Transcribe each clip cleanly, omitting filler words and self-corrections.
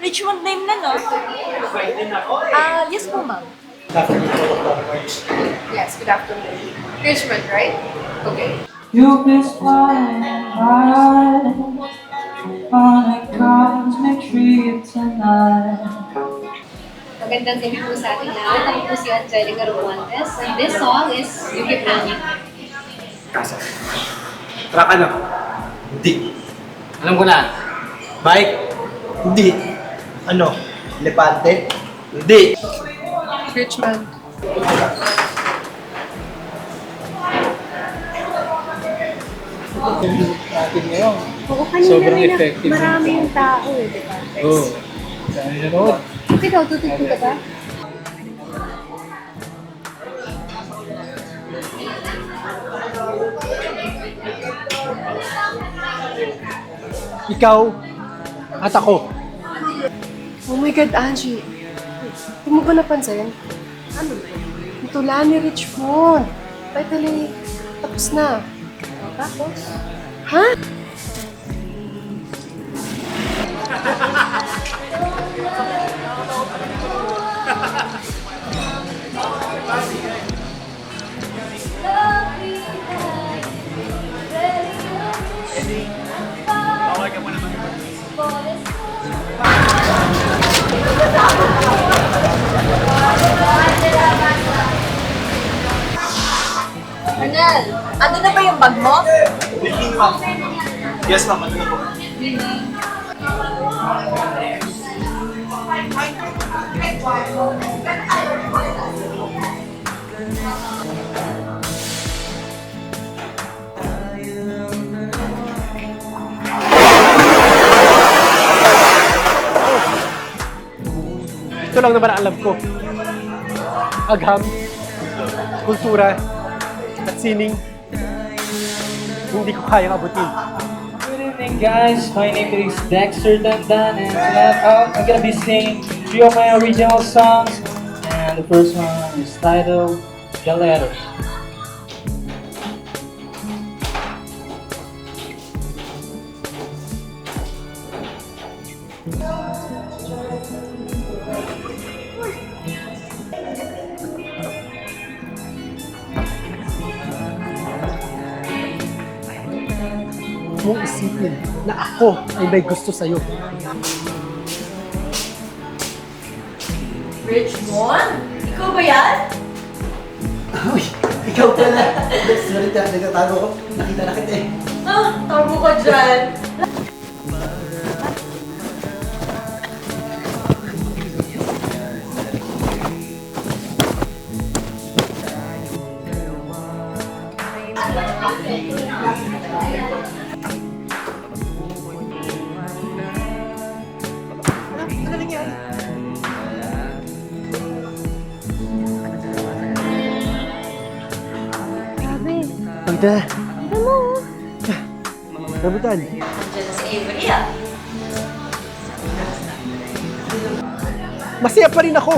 Richmond name na, no? Yes po, ma'am. Yes, good afternoon. Richmond, right? Okay. You've been flying high on a cosmic tree tonight. Magandang gabi po sa ating lahat. Ako po si Angelica Romualdez. And this song is You Keep Hanging. Truck ano? Hindi. Alam ko na. Bike? Hindi. Ano? Elepante? Hindi. Richmond. Natin ngayon. Oo, kanina Sobrang rin effective. marami yung tao eh, di ba? Oo. Saan yun nanood? Ikaw, tutugtog ka ba? Ikaw at ako. Oh my God, Angie. Hindi mo ba napansin? Ano? Ito lang ni Richmond. Finally, tapos na. Tapos? Ha? Arnel, ano na ba yung bag mo? Yes, ma'am. Ano na po? Ito lang naman ang alam ko. Agham, kultura, at sining, hindi ko kayang abutin. Good evening, guys. My name is Dexter Dandan, and tonight I'm gonna be singing three of my original songs. And the first one is titled The Letter. Mong isipin na ako ay may gusto sa'yo. Richmond? Ikaw ba yan? Uy, ikaw pala. Sorry, nagtatago ko. Nakita na kita eh. Tago ka dyan. Grabe. Magda, Ano mo? nabutan. Diyan si Avery, ah. Masaya pa rin ako.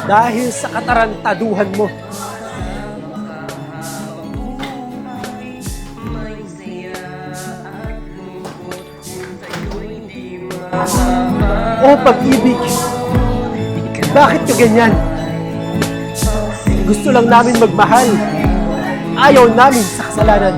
Dahil sa katarantaduhan mo. Oh, pag-ibig. Bakit ka ganyan? Gusto lang namin magmahal. Ayaw namin sa kasalanan.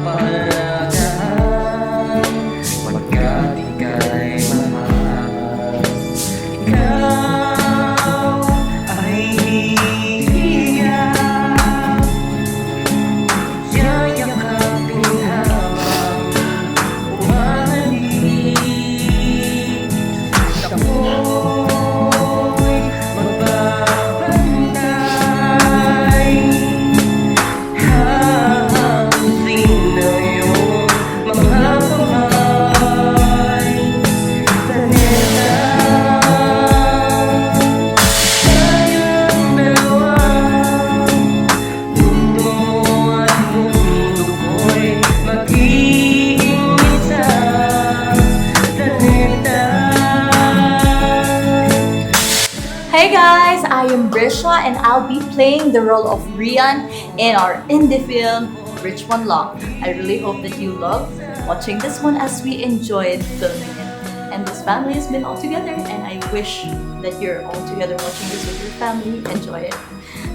Hey guys, I am Brisha and I'll be playing the role of Rian in our indie film Richmond Lock. I really hope that you love watching this one as we enjoyed filming it. And this family has been all together, and I wish that you're all together watching this with your family. Enjoy it.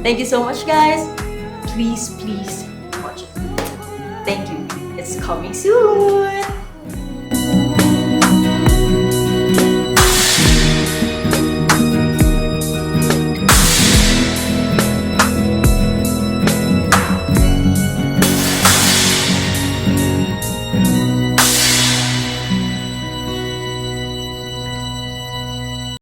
Thank you so much, guys. Please, please watch it. Thank you. It's coming soon.